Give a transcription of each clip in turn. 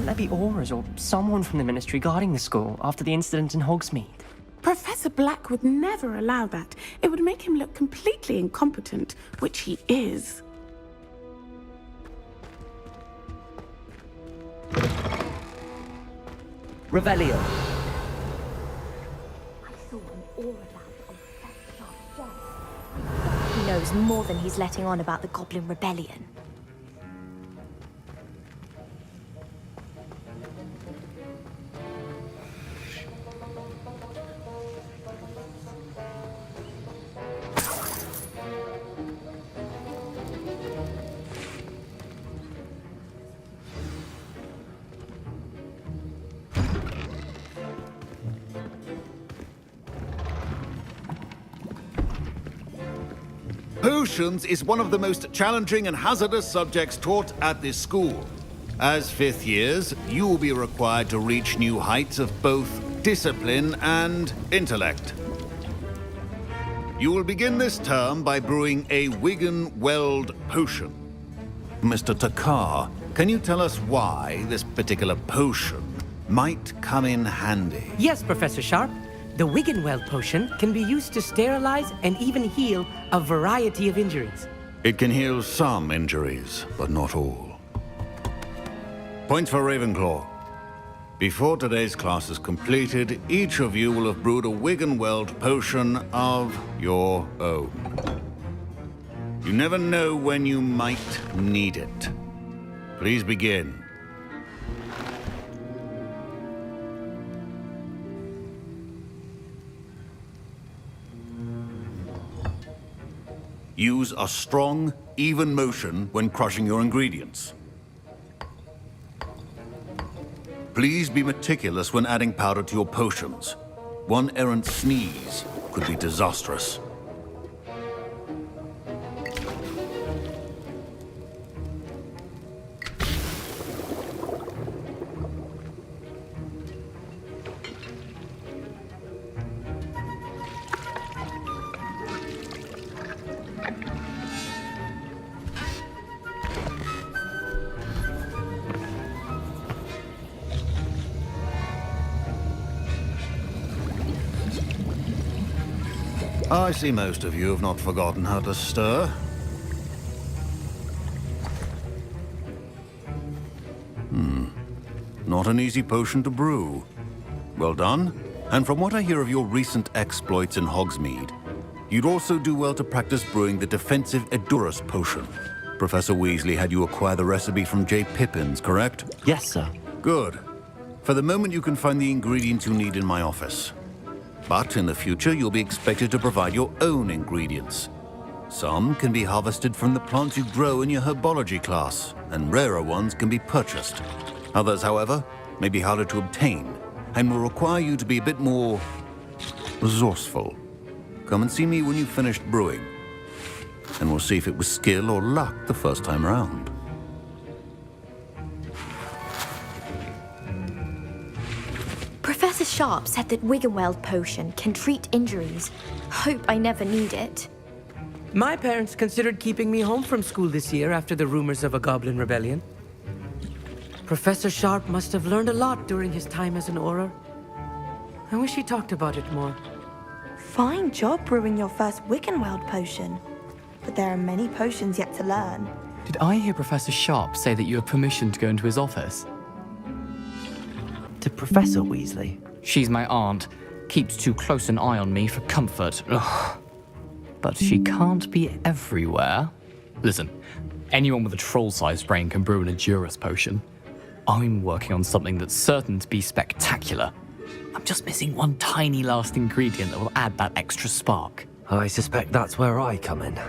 there be Aurors or someone from the Ministry guarding the school after the incident in Hogsmeade? Professor Black would never allow that. It would make him look completely incompetent, which he is. Revelio. I saw an aura lamp on Professor Sharp's desk. He knows more than he's letting on about the Goblin Rebellion. Potions is one of the most challenging and hazardous subjects taught at this school. As fifth years, you will be required to reach new heights of both discipline and intellect. You will begin this term by brewing a Wiggenweld potion. Mr. Takar, can you tell us why this particular potion might come in handy? Yes, Professor Sharp. The Wiggenweld potion can be used to sterilize and even heal a variety of injuries. It can heal some injuries, but not all. Points for Ravenclaw. Before today's class is completed, each of you will have brewed a Wiggenweld potion of your own. You never know when you might need it. Please begin. Use a strong, even motion when crushing your ingredients. Please be meticulous when adding powder to your potions. One errant sneeze could be disastrous. I see most of you have not forgotten how to stir. Not an easy potion to brew. Well done. And from what I hear of your recent exploits in Hogsmeade, you'd also do well to practice brewing the defensive Edurus potion. Professor Weasley had you acquire the recipe from J. Pippins, correct? Yes, sir. Good. For the moment, you can find the ingredients you need in my office. But in the future, you'll be expected to provide your own ingredients. Some can be harvested from the plants you grow in your herbology class, and rarer ones can be purchased. Others, however, may be harder to obtain, and will require you to be a bit more resourceful. Come and see me when you've finished brewing, and we'll see if it was skill or luck the first time round. Professor Sharp said that Wiggenweld potion can treat injuries. Hope I never need it. My parents considered keeping me home from school this year after the rumors of a Goblin Rebellion. Professor Sharp must have learned a lot during his time as an Auror. I wish he talked about it more. Fine job brewing your first Wiggenweld potion. But there are many potions yet to learn. Did I hear Professor Sharp say that you have permission to go into his office? To Professor Weasley? She's my aunt. Keeps too close an eye on me for comfort. Ugh. But she can't be everywhere. Listen, anyone with a troll-sized brain can brew an Edurus potion. I'm working on something that's certain to be spectacular. I'm just missing one tiny last ingredient that will add that extra spark. I suspect that's where I come in.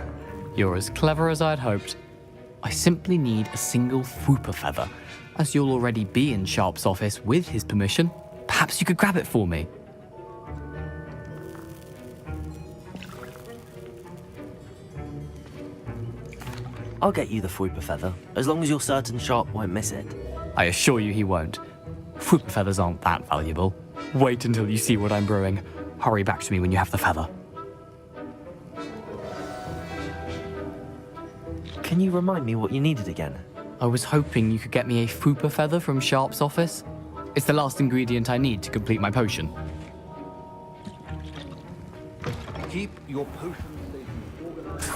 You're as clever as I'd hoped. I simply need a single Fwooper feather. As you'll already be in Sharp's office with his permission, perhaps you could grab it for me. I'll get you the Fwooper feather, as long as you're certain Sharp won't miss it. I assure you he won't. Fwooper feathers aren't that valuable. Wait until you see what I'm brewing. Hurry back to me when you have the feather. Can you remind me what you needed again? I was hoping you could get me a Fupa feather from Sharp's office. It's the last ingredient I need to complete my potion. Keep your potion stations organized.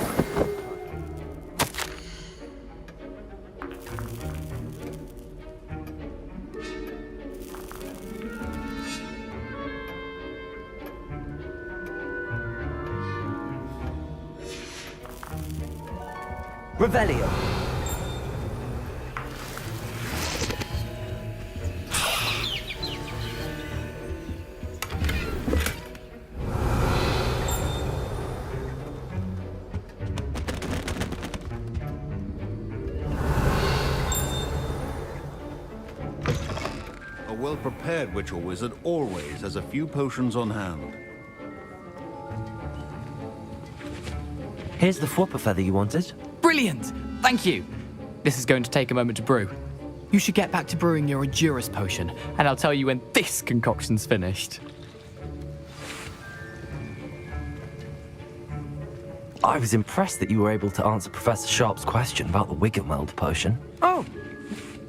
Revelio. A well-prepared witch or wizard always has a few potions on hand. Here's the Fwooper feather you wanted. Brilliant! Thank you! This is going to take a moment to brew. You should get back to brewing your Edurus potion, and I'll tell you when this concoction's finished. I was impressed that you were able to answer Professor Sharp's question about the Wiggenweld potion. Oh,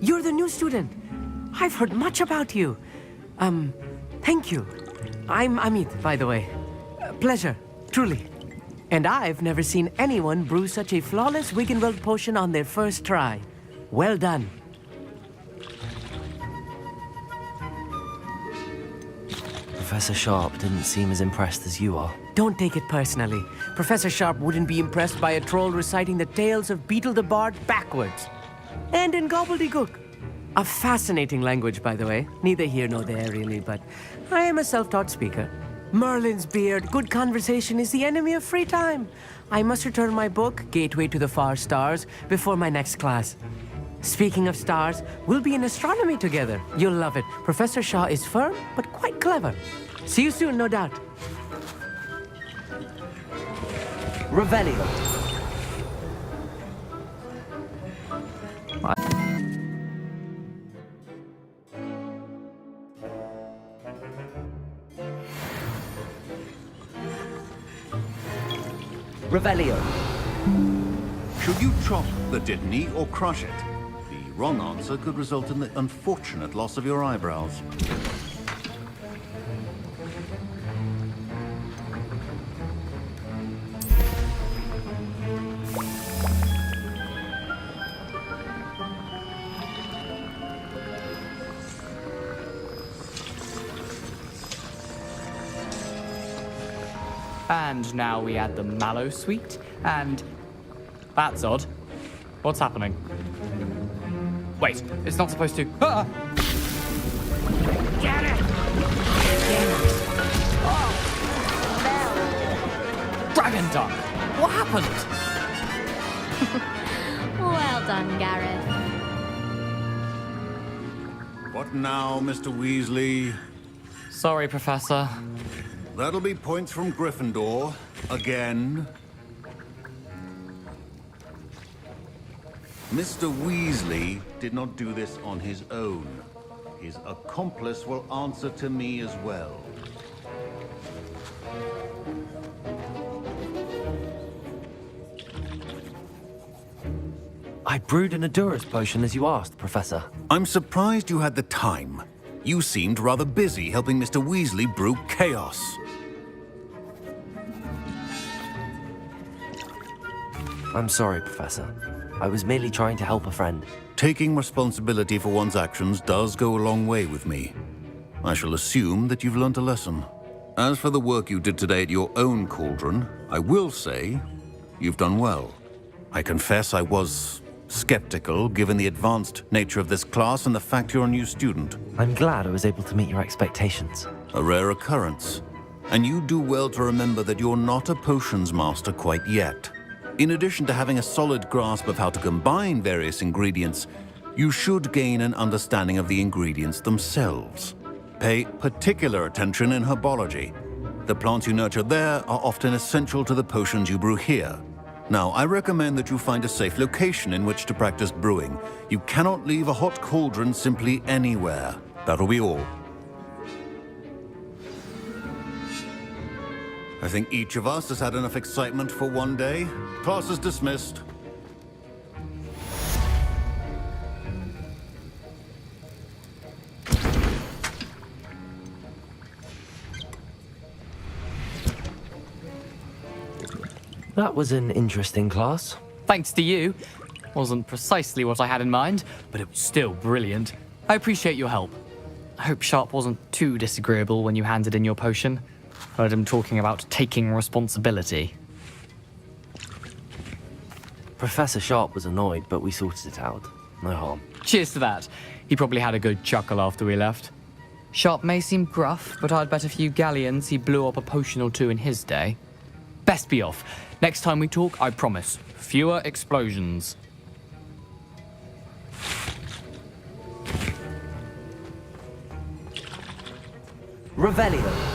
you're the new student. I've heard much about you. Thank you. I'm Amit, by the way. Pleasure, truly. And I've never seen anyone brew such a flawless Wiggenweld potion on their first try. Well done. Professor Sharp didn't seem as impressed as you are. Don't take it personally. Professor Sharp wouldn't be impressed by a troll reciting the tales of Beetle the Bard backwards. And in gobbledygook. A fascinating language, by the way. Neither here nor there, really, but I am a self-taught speaker. Merlin's beard, good conversation is the enemy of free time. I must return my book, Gateway to the Far Stars, before my next class. Speaking of stars, we'll be in astronomy together. You'll love it. Professor Shaw is firm, but quite clever. See you soon, no doubt. Revelio. Revelio. Should you chop the Dittany or crush it? The wrong answer could result in the unfortunate loss of your eyebrows. And now we add the mallow sweet, and... That's odd. What's happening? Wait, it's not supposed to... Ah! Get it! Dragon Duck! What happened? Well done, Gareth. What now, Mr. Weasley? Sorry, Professor. That'll be points from Gryffindor. Again. Mr. Weasley did not do this on his own. His accomplice will answer to me as well. I brewed an Edurus potion as you asked, Professor. I'm surprised you had the time. You seemed rather busy helping Mr. Weasley brew chaos. I'm sorry, Professor. I was merely trying to help a friend. Taking responsibility for one's actions does go a long way with me. I shall assume that you've learnt a lesson. As for the work you did today at your own cauldron, I will say you've done well. I confess I was skeptical, given the advanced nature of this class and the fact you're a new student. I'm glad I was able to meet your expectations. A rare occurrence. And you do well to remember that you're not a potions master quite yet. In addition to having a solid grasp of how to combine various ingredients, you should gain an understanding of the ingredients themselves. Pay particular attention in herbology. The plants you nurture there are often essential to the potions you brew here. Now, I recommend that you find a safe location in which to practice brewing. You cannot leave a hot cauldron simply anywhere. That'll be all. I think each of us has had enough excitement for one day. Class is dismissed. That was an interesting class. Thanks to you. Wasn't precisely what I had in mind, but it was still brilliant. I appreciate your help. I hope Sharp wasn't too disagreeable when you handed in your potion. Heard him talking about taking responsibility. Professor Sharp was annoyed, but we sorted it out. No harm. Cheers to that. He probably had a good chuckle after we left. Sharp may seem gruff, but I'd bet a few galleons he blew up a potion or two in his day. Best be off. Next time we talk, I promise, fewer explosions. Revelio.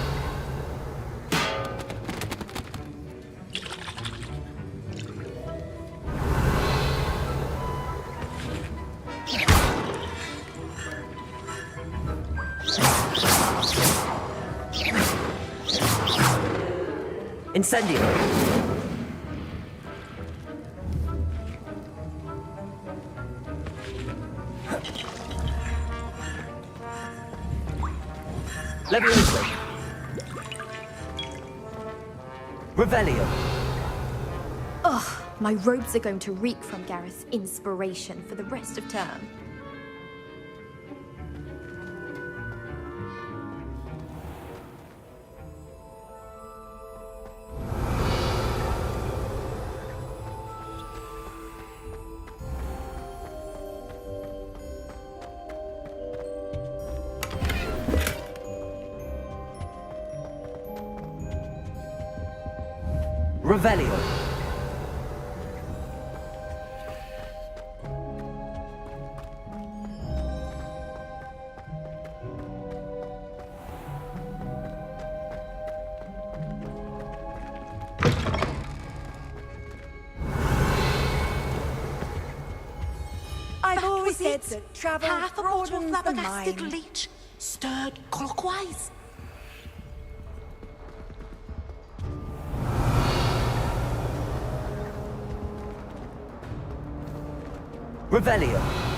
Incendio. Levioso. Revelio. Ugh, my robes are going to reek from Gareth's inspiration for the rest of term. Revelio. I've always said that travel Half a bottle of broadens the flabbergasted mind. leech, stirred clockwise. Revelio.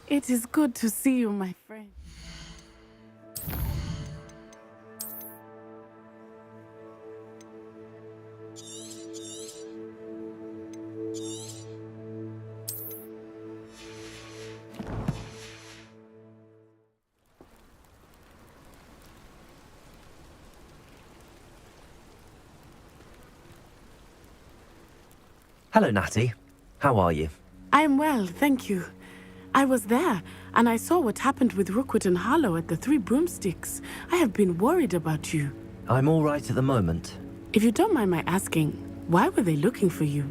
It is good to see you, my friend. Hello, Natty. How are you? I am well, thank you. I was there, and I saw what happened with Rookwood and Harlow at the Three Broomsticks. I have been worried about you. I'm all right at the moment. If you don't mind my asking, why were they looking for you?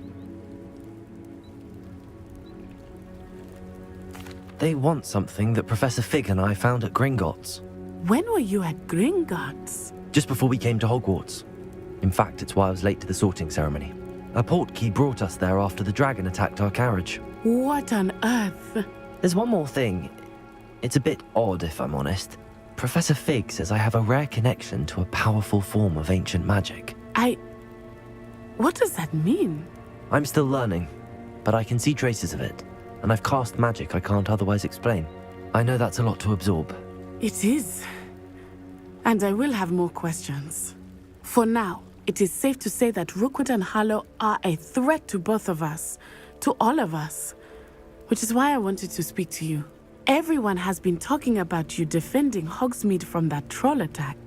They want something that Professor Fig and I found at Gringotts. When were you at Gringotts? Just before we came to Hogwarts. In fact, it's why I was late to the sorting ceremony. A portkey brought us there after the dragon attacked our carriage. What on earth? There's one more thing. It's a bit odd, if I'm honest. Professor Fig says I have a rare connection to a powerful form of ancient magic. What does that mean? I'm still learning, but I can see traces of it, and I've cast magic I can't otherwise explain. I know that's a lot to absorb. It is. And I will have more questions. For now, it is safe to say that Rookwood and Harlow are a threat to both of us, to all of us, which is why I wanted to speak to you. Everyone has been talking about you defending Hogsmeade from that troll attack.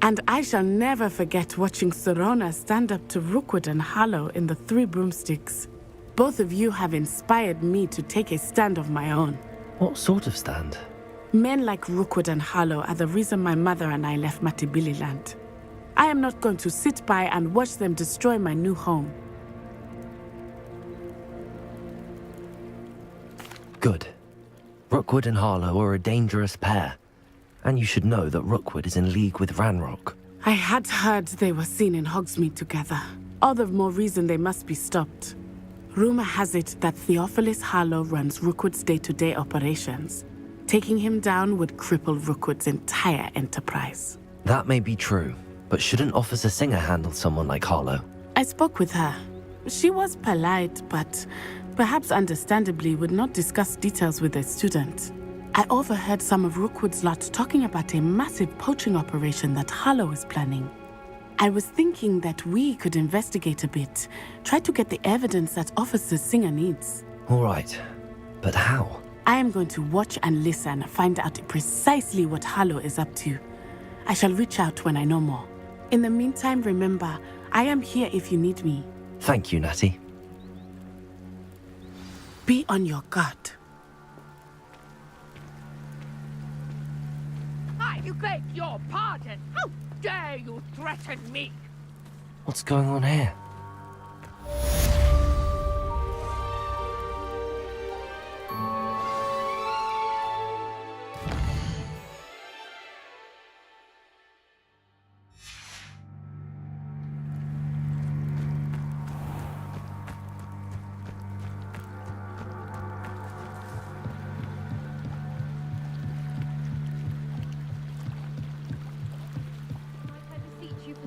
And I shall never forget watching Serona stand up to Rookwood and Harlow in the Three Broomsticks. Both of you have inspired me to take a stand of my own. What sort of stand? Men like Rookwood and Harlow are the reason my mother and I left Matibili I am not going to sit by and watch them destroy my new home. Good. Rookwood and Harlow are a dangerous pair. And you should know that Rookwood is in league with Ranrock. I had heard they were seen in Hogsmeade together. All the more reason they must be stopped. Rumor has it that Theophilus Harlow runs Rookwood's day-to-day operations. Taking him down would cripple Rookwood's entire enterprise. That may be true, but shouldn't Officer Singer handle someone like Harlow? I spoke with her. She was polite, but perhaps understandably would not discuss details with a student. I overheard some of Rookwood's lot talking about a massive poaching operation that Harlow is planning. I was thinking that we could investigate a bit, try to get the evidence that Officer Singer needs. All right, but how? I am going to watch and listen, find out precisely what Harlow is up to. I shall reach out when I know more. In the meantime, remember, I am here if you need me. Thank you, Natty. Be on your guard. I beg your pardon. How dare you threaten me? What's going on here?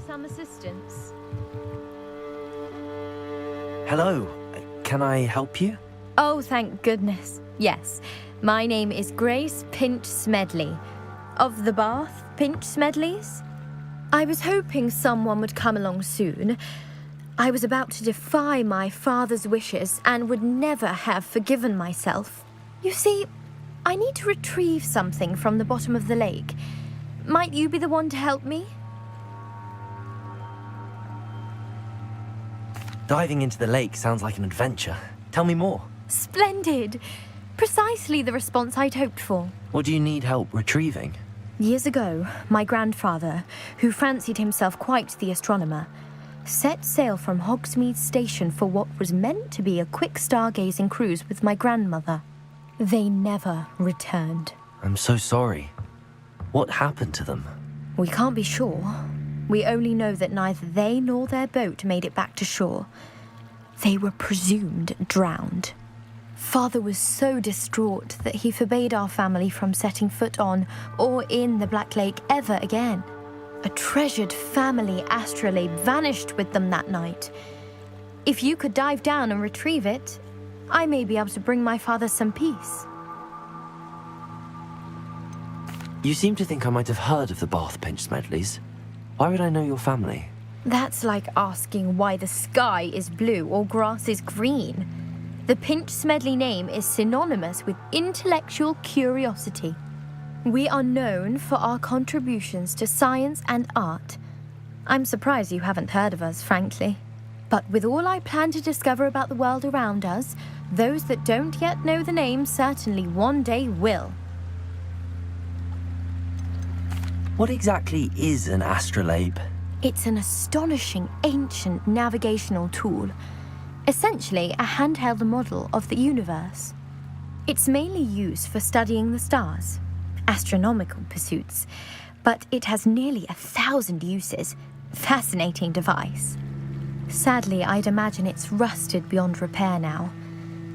Some assistance. Hello, can I help you? Oh, thank goodness. Yes. My name is Grace Pinch Smedley. Of the Bath Pinch Smedleys? I was hoping someone would come along soon. I was about to defy my father's wishes and would never have forgiven myself. You see, I need to retrieve something from the bottom of the lake. Might you be the one to help me? Diving into the lake sounds like an adventure. Tell me more. Splendid! Precisely the response I'd hoped for. What do you need help retrieving? Years ago, my grandfather, who fancied himself quite the astronomer, set sail from Hogsmeade Station for what was meant to be a quick stargazing cruise with my grandmother. They never returned. I'm so sorry. What happened to them? We can't be sure. We only know that neither they nor their boat made it back to shore. They were presumed drowned. Father was so distraught that he forbade our family from setting foot on or in the Black Lake ever again. A treasured family astrolabe vanished with them that night. If you could dive down and retrieve it, I may be able to bring my father some peace. You seem to think I might have heard of the Bath Pinch Smedleys. Why would I know your family? That's like asking why the sky is blue or grass is green. The Pinch Smedley name is synonymous with intellectual curiosity. We are known for our contributions to science and art. I'm surprised you haven't heard of us, frankly. But with all I plan to discover about the world around us, those that don't yet know the name certainly one day will. What exactly is an astrolabe? It's an astonishing ancient navigational tool. Essentially, a handheld model of the universe. It's mainly used for studying the stars, astronomical pursuits, but it has nearly 1,000 uses. Fascinating device. Sadly, I'd imagine it's rusted beyond repair now.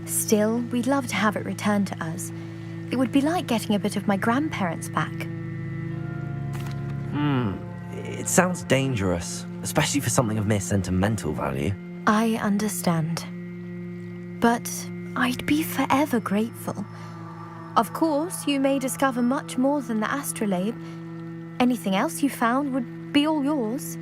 Still, we'd love to have it returned to us. It would be like getting a bit of my grandparents back. It sounds dangerous, especially for something of mere sentimental value. I understand. But I'd be forever grateful. Of course, you may discover much more than the astrolabe. Anything else you found would be all yours.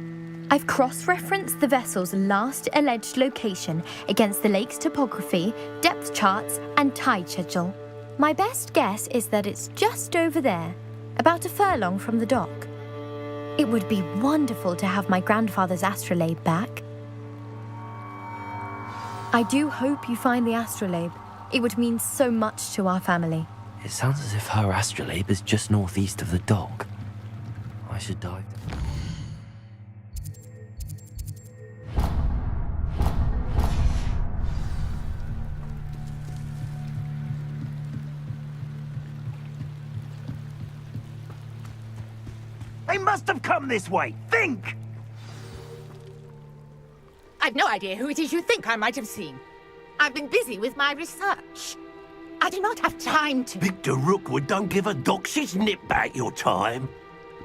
I've cross-referenced the vessel's last alleged location against the lake's topography, depth charts, and tide schedule. My best guess is that it's just over there, about a furlong from the dock. It would be wonderful to have my grandfather's astrolabe back. I do hope you find the astrolabe. It would mean so much to our family. It sounds as if her astrolabe is just northeast of the dock. I should dive. They must have come this way. Think! I've no idea who it is you think I might have seen. I've been busy with my research. I do not have time to... Victor Rookwood don't give a doxy's nip back your time.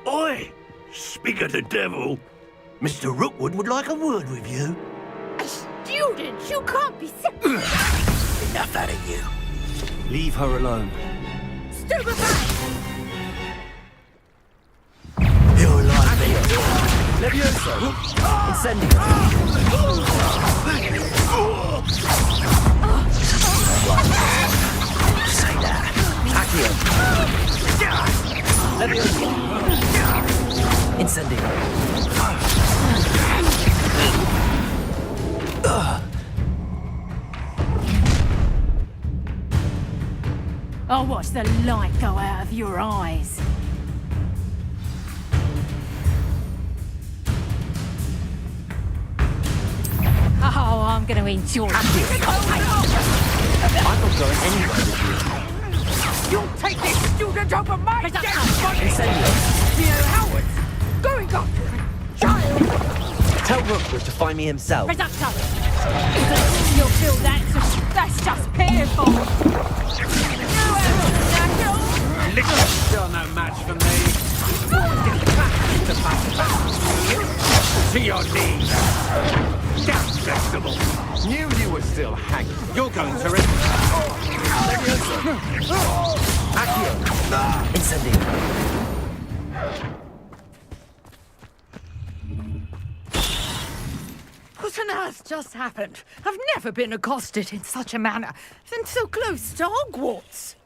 Oi! Speak of the devil. Mr. Rookwood would like a word with you. A student? You can't be... Enough out of you. Leave her alone. Stupefy! You're like me. Levioso! Incendio! Say that. Accio! Levioso! Incendio! I'll watch the light go out of your eyes. Oh, I'm going to enjoy it. I'm not going anywhere with you. You'll take this student over my dead body! Incendio! Dear Howard! Going after a child! Tell Rookwood to find me himself. Reducto! You'll feel that's just painful! Little still no match for me. To your knees. Down, flexible. Knew you were still hanging. You're going to it. Accio! Incendio! What on earth just happened? I've never been accosted in such a manner, and so close to Hogwarts.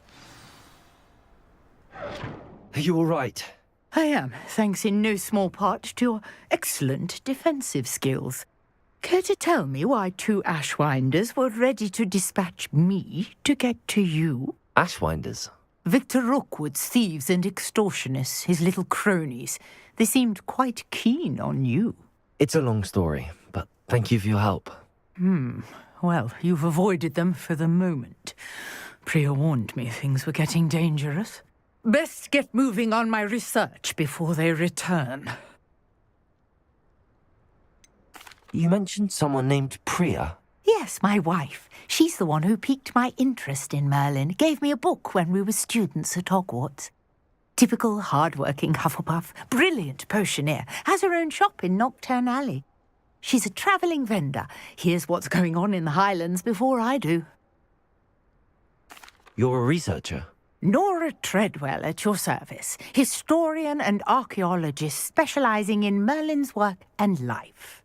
Are you all right? I am, thanks in no small part to your excellent defensive skills. Care to tell me why two Ashwinders were ready to dispatch me to get to you? Ashwinders? Victor Rookwood's thieves and extortionists, his little cronies. They seemed quite keen on you. It's a long story, but thank you for your help. Well, you've avoided them for the moment. Priya warned me things were getting dangerous. Best get moving on my research before they return. You mentioned someone named Priya. Yes, my wife. She's the one who piqued my interest in Merlin. Gave me a book when we were students at Hogwarts. Typical hard-working Hufflepuff. Brilliant potioneer. Has her own shop in Nocturne Alley. She's a travelling vendor. Hears what's going on in the Highlands before I do. You're a researcher? Nora Treadwell at your service. Historian and archaeologist specialising in Merlin's work and life.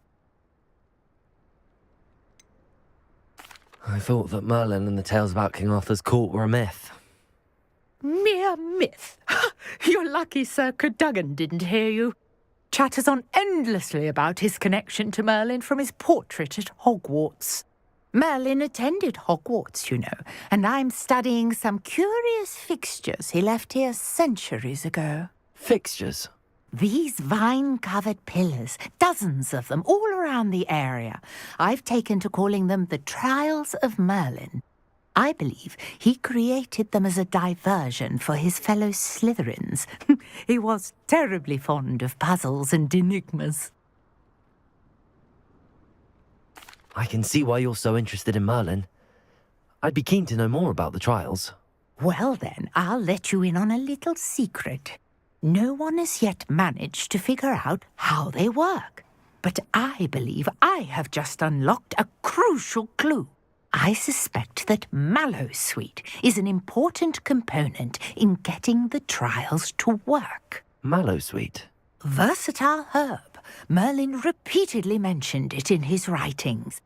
I thought that Merlin and the tales about King Arthur's court were a myth. Mere myth. You're lucky Sir Cadogan didn't hear you. Chatters on endlessly about his connection to Merlin from his portrait at Hogwarts. Merlin attended Hogwarts, you know, and I'm studying some curious fixtures he left here centuries ago. Fixtures? These vine-covered pillars, dozens of them, all around the area. I've taken to calling them the Trials of Merlin. I believe he created them as a diversion for his fellow Slytherins. He was terribly fond of puzzles and enigmas. I can see why you're so interested in Merlin. I'd be keen to know more about the trials. Well then, I'll let you in on a little secret. No one has yet managed to figure out how they work. But I believe I have just unlocked a crucial clue. I suspect that mallowsweet is an important component in getting the trials to work. Mallowsweet? Versatile herb. Merlin repeatedly mentioned it in his writings.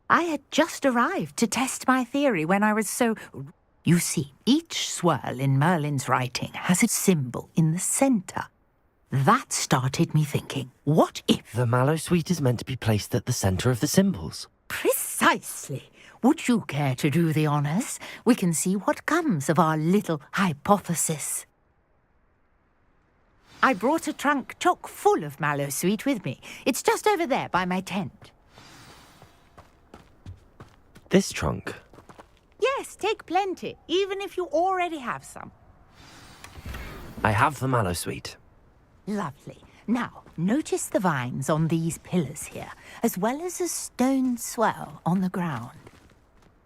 I had just arrived to test my theory when I was so... You see, each swirl in Merlin's writing has a symbol in the center. That started me thinking, what if... The mallowsweet is meant to be placed at the center of the symbols. Precisely. Would you care to do the honors? We can see what comes of our little hypothesis. I brought a trunk chock full of mallowsweet with me. It's just over there by my tent. This trunk? Yes, take plenty, even if you already have some. I have the mallowsweet. Lovely. Now, notice the vines on these pillars here, as well as a stone swell on the ground.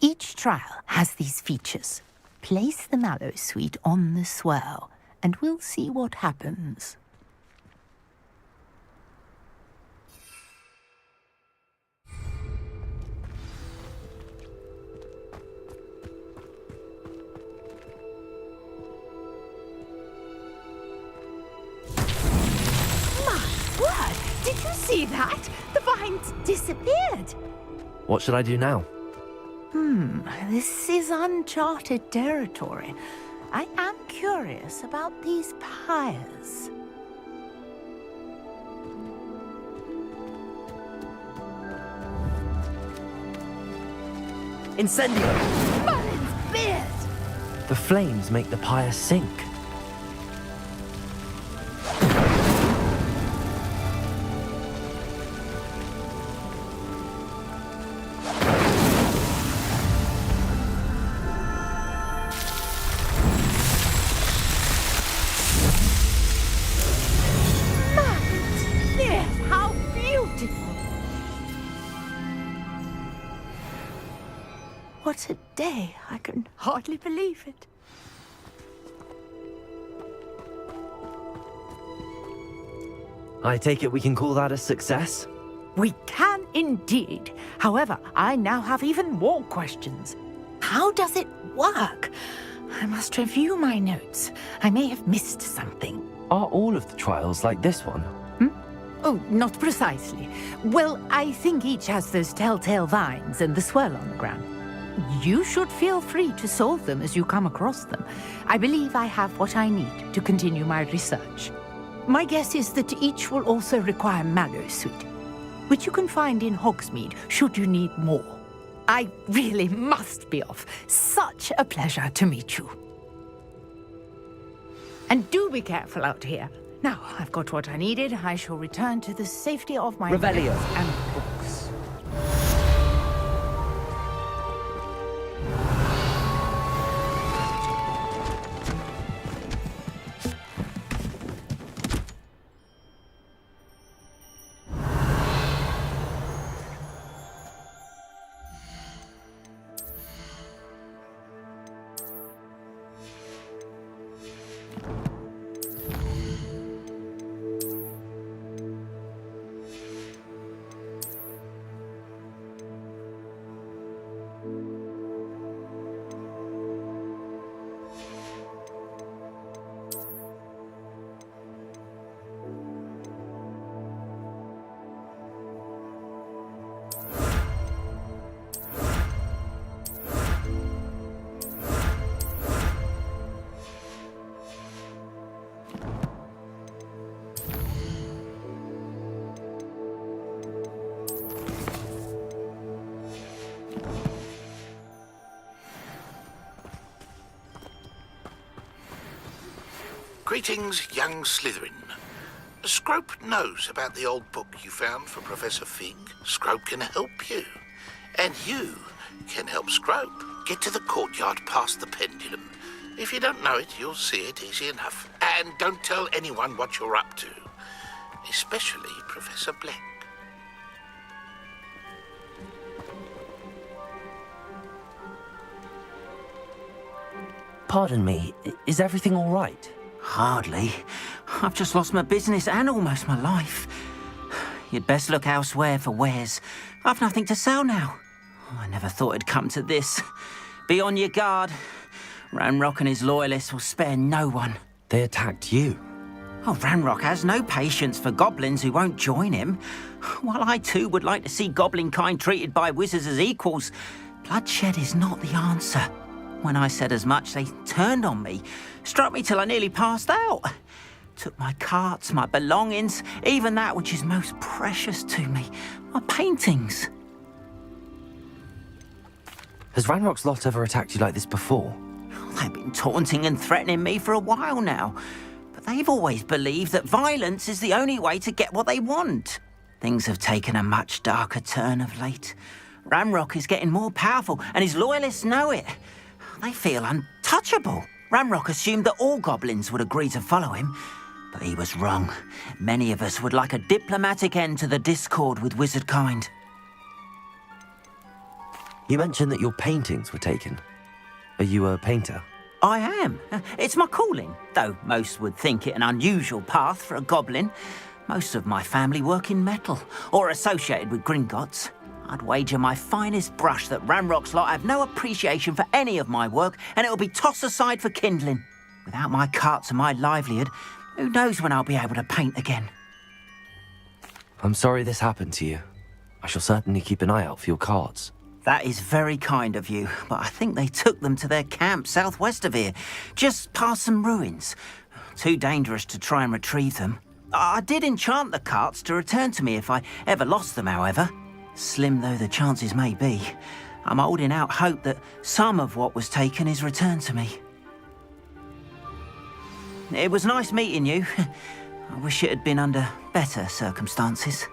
Each trial has these features. Place the mallowsweet on the swell, and we'll see what happens. Did you see that? The vines disappeared. What should I do now? This is uncharted territory. I am curious about these pyres. Incendio! Merlin's beard! The flames make the pyre sink. What a day! I can hardly believe it. I take it we can call that a success? We can indeed. However, I now have even more questions. How does it work? I must review my notes. I may have missed something. Are all of the trials like this one? Oh, not precisely. Well, I think each has those telltale vines and the swirl on the ground. You should feel free to solve them as you come across them. I believe I have what I need to continue my research. My guess is that each will also require mallowsweet, which you can find in Hogsmeade should you need more. I really must be off. Such a pleasure to meet you. And do be careful out here. Now, I've got what I needed. I shall return to the safety of my Revelio. books and books. Greetings, young Slytherin. Scrope knows about the old book you found for Professor Fig. Scrope can help you. And you can help Scrope. Get to the courtyard past the pendulum. If you don't know it, you'll see it easy enough. And don't tell anyone what you're up to. Especially Professor Black. Pardon me, is everything all right? Hardly. I've just lost my business and almost my life. You'd best look elsewhere for wares. I've nothing to sell now. I never thought it'd come to this. Be on your guard. Ranrock and his loyalists will spare no one. They attacked you. Oh, Ranrock has no patience for goblins who won't join him. While I too would like to see goblin kind treated by wizards as equals, bloodshed is not the answer. When I said as much, they turned on me, struck me till I nearly passed out. Took my carts, my belongings, even that which is most precious to me, my paintings. Has Ranrock's lot ever attacked you like this before? They've been taunting and threatening me for a while now. But they've always believed that violence is the only way to get what they want. Things have taken a much darker turn of late. Ranrock is getting more powerful, and his loyalists know it. They feel untouchable. Ranrock assumed that all goblins would agree to follow him, but he was wrong. Many of us would like a diplomatic end to the discord with wizard kind. You mentioned that your paintings were taken. Are you a painter? I am. It's my calling, though most would think it an unusual path for a goblin. Most of my family work in metal, or associated with Gringotts. I'd wager my finest brush that Ranrock's lot have no appreciation for any of my work, and it'll be tossed aside for kindling. Without my carts and my livelihood, who knows when I'll be able to paint again? I'm sorry this happened to you. I shall certainly keep an eye out for your cards. That is very kind of you, but I think they took them to their camp southwest of here, just past some ruins. Too dangerous to try and retrieve them. I did enchant the carts to return to me if I ever lost them, however. Slim though the chances may be, I'm holding out hope that some of what was taken is returned to me. It was nice meeting you. I wish it had been under better circumstances.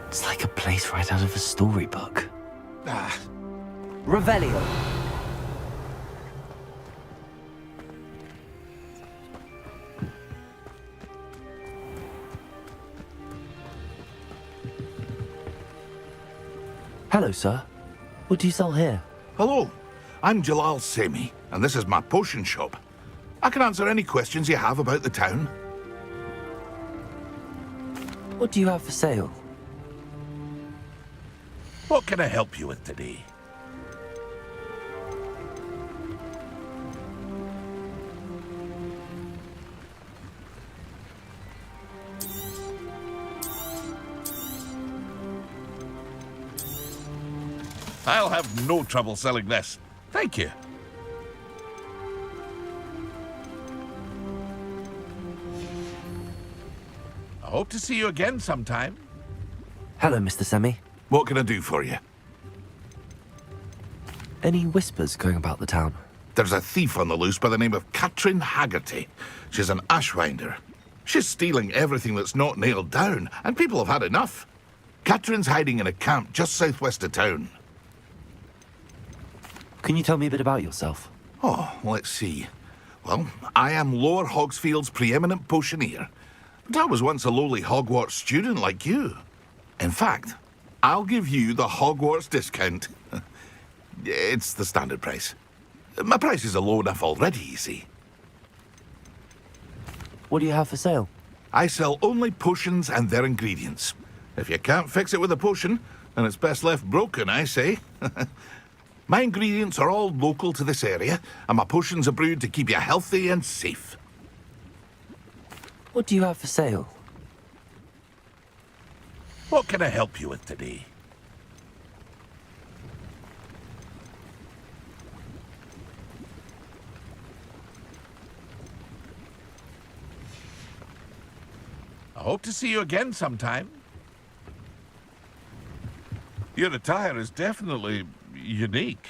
It's like a place right out of a storybook. Revelio. Hello, sir. What do you sell here? Hello, I'm Jalal Semi, and this is my potion shop. I can answer any questions you have about the town. What do you have for sale? What can I help you with today? I'll have no trouble selling this. Thank you. I hope to see you again sometime. Hello, Mr. Semi. What can I do for you? Any whispers going about the town? There's a thief on the loose by the name of Katrin Haggerty. She's an ashwinder. She's stealing everything that's not nailed down, and people have had enough. Katrin's hiding in a camp just southwest of town. Can you tell me a bit about yourself? Oh, let's see. Well, I am Lower Hogsfield's preeminent potioneer. But I was once a lowly Hogwarts student like you. In fact, I'll give you the Hogwarts discount. It's the standard price. My prices are low enough already, you see. What do you have for sale? I sell only potions and their ingredients. If you can't fix it with a potion, then it's best left broken, I say. My ingredients are all local to this area, and my potions are brewed to keep you healthy and safe. What do you have for sale? What can I help you with today? I Hope to see you again sometime. Your attire is definitely unique.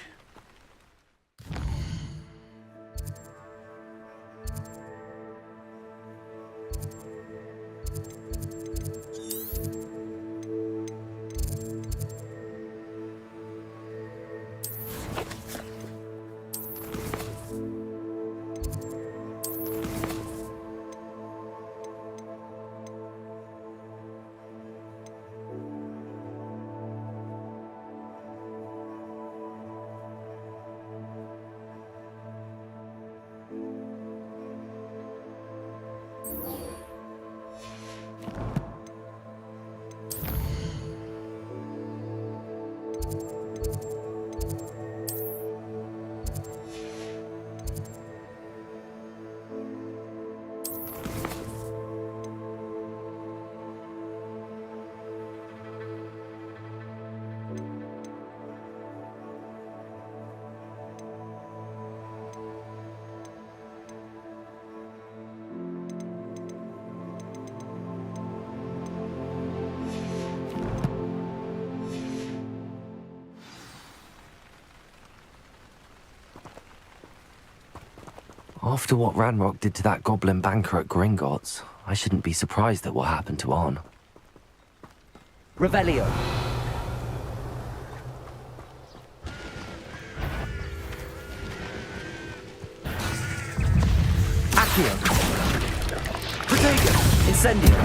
After what Ranrock did to that goblin banker at Gringotts, I shouldn't be surprised at what happened to Arn. Revelio. Accio. Protego. Incendio.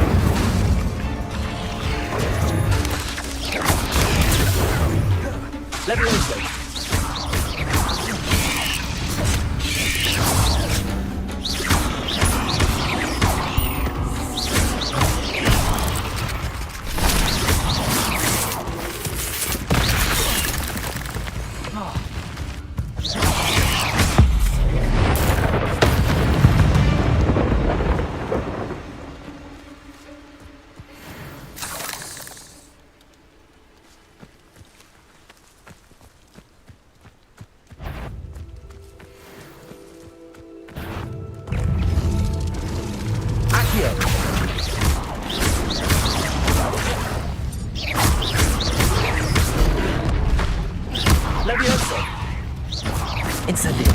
Levioso. Levioso. Incendio.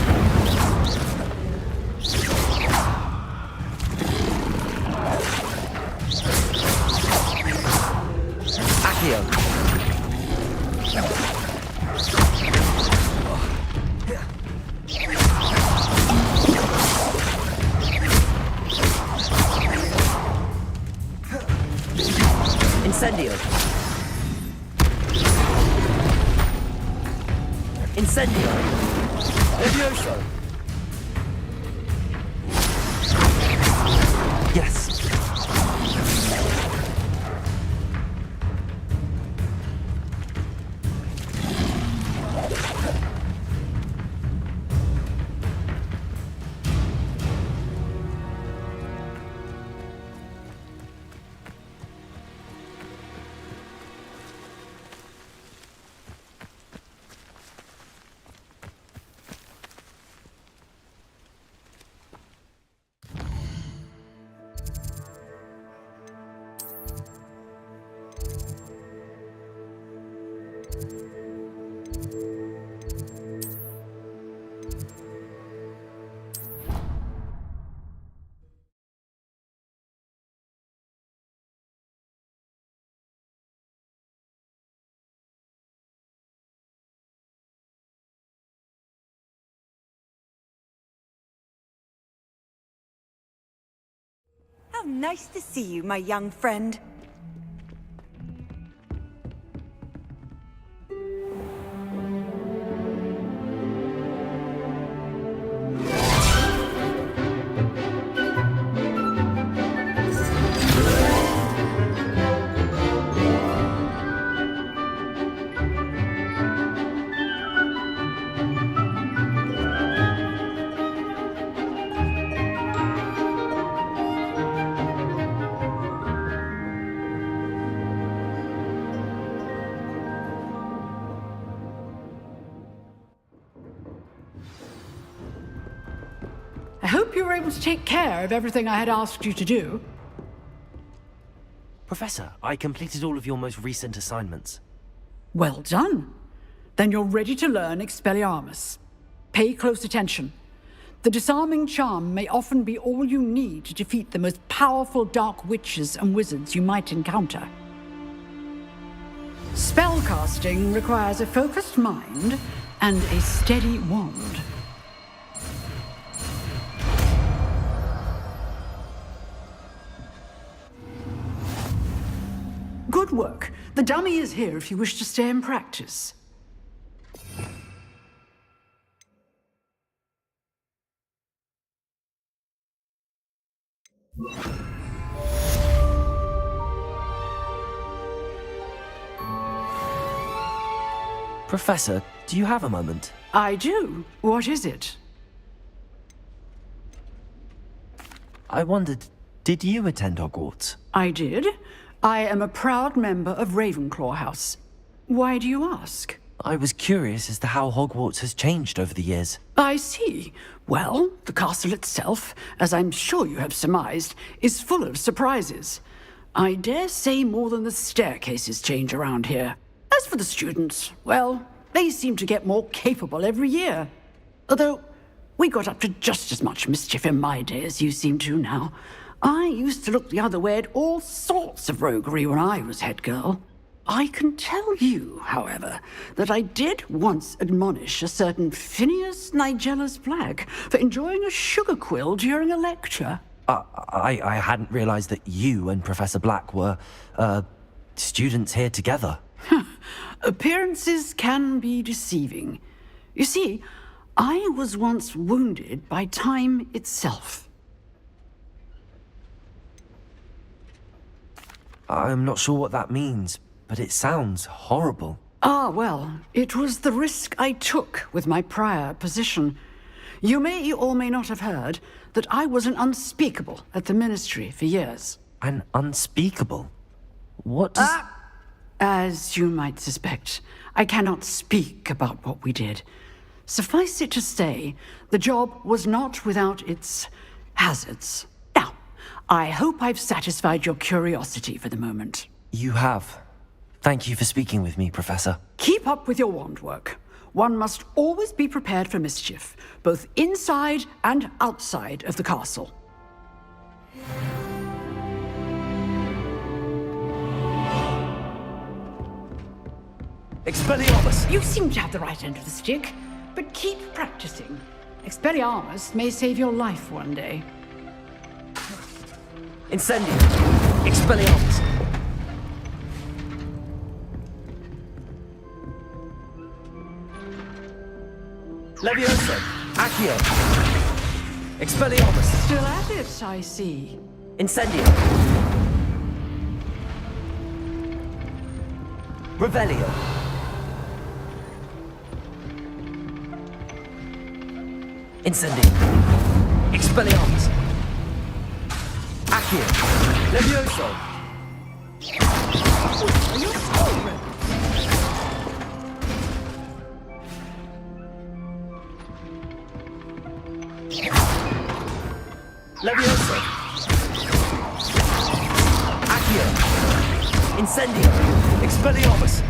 Accio. Incendio. Incendio. Levioso. Yes. How nice to see you, my young friend. I hope you were able to take care of everything I had asked you to do. Professor, I completed all of your most recent assignments. Well done. Then you're ready to learn Expelliarmus. Pay close attention. The disarming charm may often be all you need to defeat the most powerful dark witches and wizards you might encounter. Spellcasting requires a focused mind and a steady wand. Good work. The dummy is here if you wish to stay and practice. Professor, do you have a moment? I do. What is it? I wondered, did you attend Hogwarts? I did. I am a proud member of Ravenclaw House. Why do you ask? I was curious as to how Hogwarts has changed over the years. I see. Well, the castle itself, as I'm sure you have surmised, is full of surprises. I dare say more than the staircases change around here. As for the students, well, they seem to get more capable every year. Although, we got up to just as much mischief in my day as you seem to now. I used to look the other way at all sorts of roguery when I was head girl. I can tell you, however, that I did once admonish a certain Phineas Nigellus Black for enjoying a sugar quill during a lecture. I hadn't realized that you and Professor Black were, students here together. Appearances can be deceiving. You see, I was once wounded by time itself. I'm not sure what that means, but it sounds horrible. Ah, well, it was the risk I took with my prior position. You may or may not have heard that I was an unspeakable at the Ministry for years. An unspeakable? What does... As you might suspect, I cannot speak about what we did. Suffice it to say, the job was not without its hazards. Now, I hope I've satisfied your curiosity for the moment. You have. Thank you for speaking with me, Professor. Keep up with your wand work. One must always be prepared for mischief, both inside and outside of the castle. Expelliarmus! You seem to have the right end of the stick, but keep practicing. Expelliarmus may save your life one day. Incendium! Expelliarmus! Levioso! Accio! Expelliarmus! Still at it, I see. Incendium! Revelio! Incendium! Expelliarmus! Accio! Levioso! Are you still Levioso! Accio! Incendium! Expelliarmus!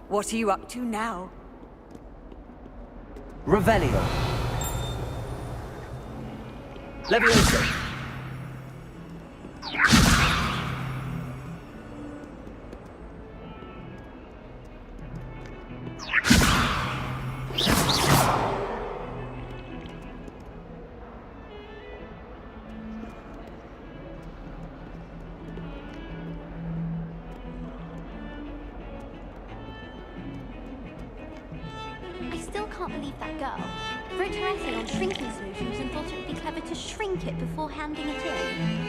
What are you up to now? Revelio! Levioso! I still can't believe that girl wrote her essay on shrinking solutions and thought it would be clever to shrink it before handing it in.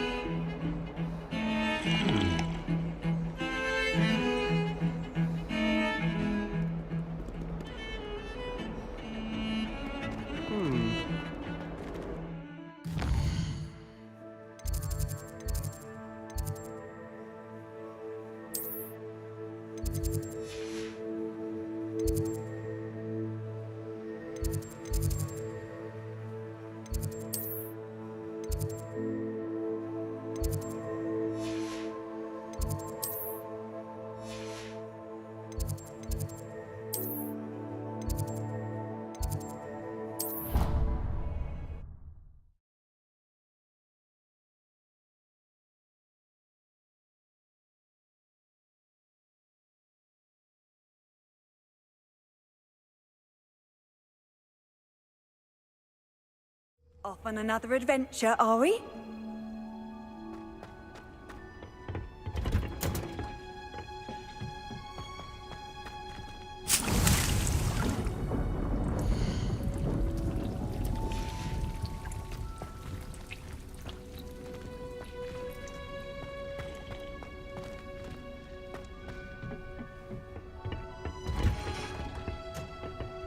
Off on another adventure, are we?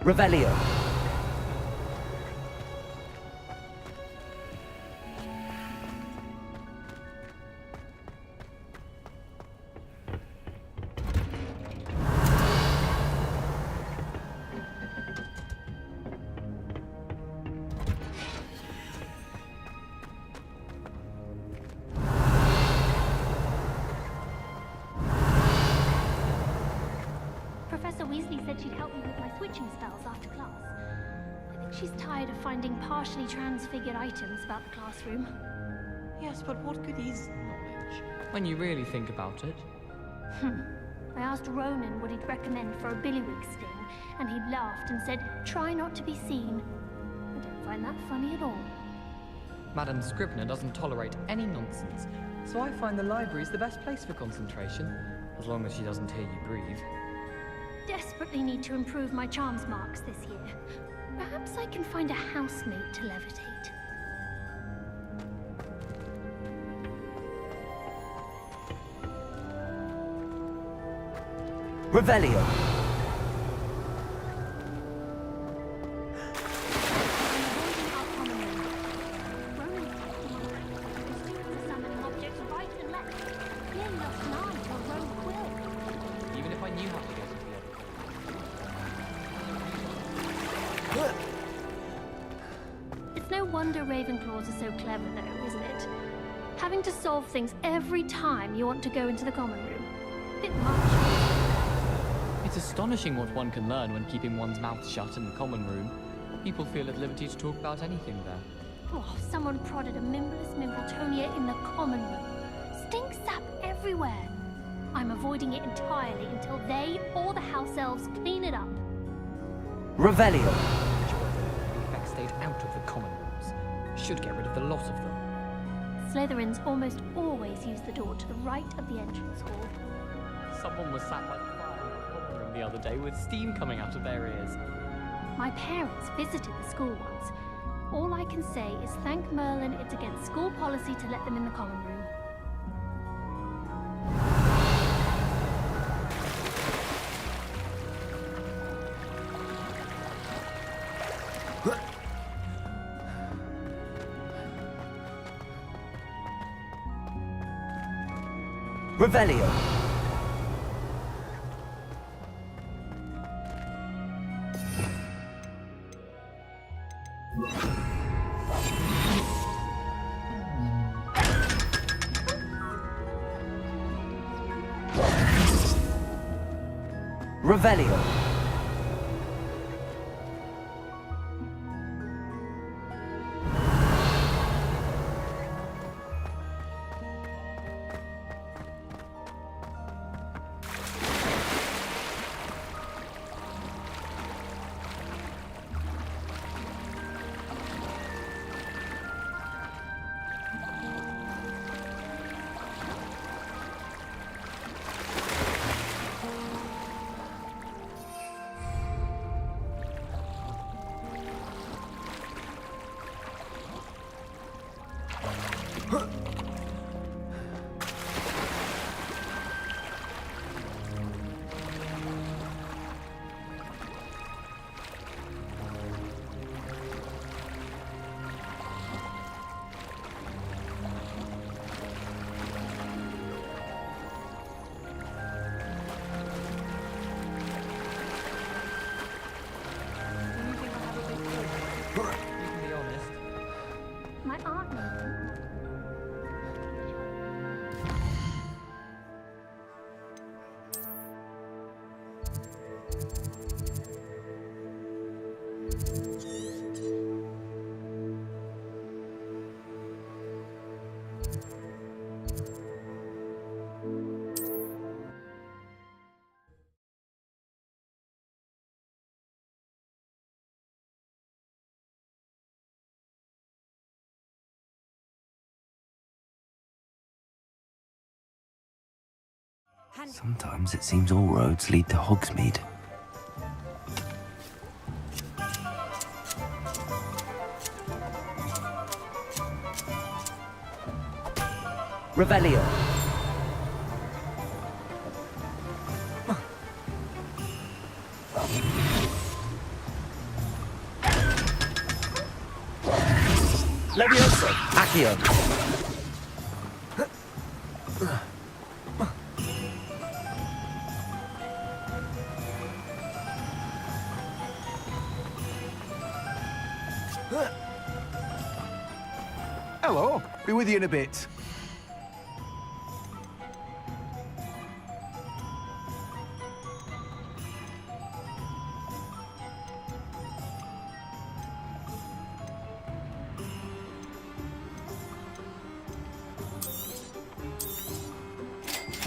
Revelio. Professor Weasley said she'd help me with my switching spells after class. I think she's tired of finding partially transfigured items about the classroom. Yes, but what good is knowledge? When you really think about it. I asked Ronan what he'd recommend for a billywig sting, and he laughed and said, try not to be seen. I don't find that funny at all. Madam Scribner doesn't tolerate any nonsense, so I find the library's the best place for concentration, as long as she doesn't hear you breathe. Desperately need to improve my charms marks this year. Perhaps I can find a housemate to levitate. Revelio. Even if I knew how to get into the other It's no wonder Ravenclaws are so clever, though, isn't it? Having to solve things every time you want to go into the common room. Bit much. It's astonishing what one can learn when keeping one's mouth shut in the common room. People feel at liberty to talk about anything there. Oh, someone prodded a Mimbless Mimbletonia in the common room. Stink sap everywhere. I'm avoiding it entirely until they or the house elves clean it up. Revelio. The effect stayed out of the common rooms. Should get rid of the lot of them. Slytherins almost always use the door to the right of the entrance hall. Someone was sat by the fire in the common room the other day with steam coming out of their ears. My parents visited the school once. All I can say is thank Merlin it's against school policy to let them in the common room. Revelio. Revelio. My aunt knew them. Sometimes it seems all roads lead to Hogsmeade. Revelio. Levioso. Accio. Hello. Be with you in a bit.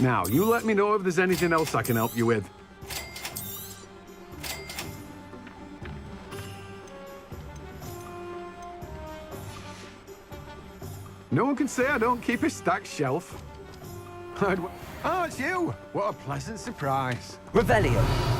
Now, you let me know if there's anything else I can help you with. No one can say I don't keep a stacked shelf. Oh, it's you! What a pleasant surprise. Revelio.